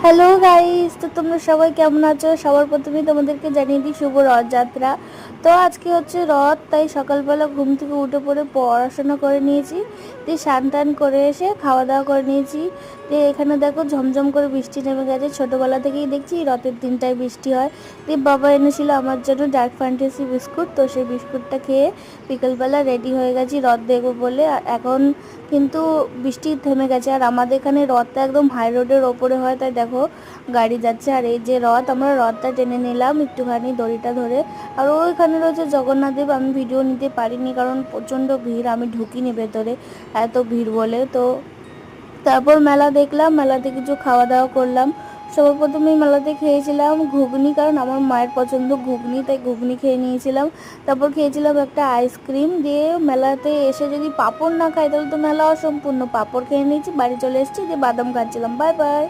Hello guys, তো তোমরা সবাই কেমন আছো? সবার প্রথমেই তোমাদেরকে জানিয়ে দিই শুভ রথযাত্রা। তো আজকে হচ্ছে রথ, তাই সকালবেলা ঘুম থেকে উঠে পড়ে পড়াশোনা করে নিয়েছি, দিয়ে স্নান টান করে এসে খাওয়া দাওয়া করে নিয়েছি। দিয়ে এখানে দেখো ঝমঝম করে বৃষ্টি নেমে গেছে। ছোটোবেলা থেকেই দেখছি রথের দিনটায় বৃষ্টি হয়। দিয়ে বাবা এনেছিল আমার জন্য ডার্ক ফ্যান্টাসি বিস্কুট, তো সেই বিস্কুটটা খেয়ে বিকেলবেলা রেডি হয়ে গেছি রথ দেখবো বলে। এখন কিন্তু বৃষ্টি থেমে গেছে, আর আমাদের এখানে রথটা একদম হাই রোডের ওপরে হয়, তাই দেখো গাড়ি যাচ্ছে। আর এই যে রথ, আমরা রথটা টেনে নিলাম একটুখানি দড়িটা ধরে। আর ওইখানে রয়েছে জগন্নাথ দেব। আমি ভিডিও নিতে পারিনি কারণ প্রচণ্ড ভিড়, আমি ঢুকিনি ভেতরে, এত ভিড় বলে। তো তারপর মেলা দেখলাম, মেলাতে কিছু খাওয়া দাওয়া করলাম। সবার প্রথমেই মেলাতে খেয়েছিলাম ঘুগনি, কারণ আমার মায়ের পছন্দ ঘুগনি, তাই ঘুগনি খেয়ে নিয়েছিলাম। তারপর খেয়েছিলাম একটা আইসক্রিম। দিয়ে মেলাতে এসে যদি পাঁপড় না খাই তাহলে তো মেলা অসম্পূর্ণ। পাঁপড় খেয়ে নিয়েছি, বাড়ি চলে এসেছি, দিয়ে বাদাম খাচ্ছিলাম। Bye bye.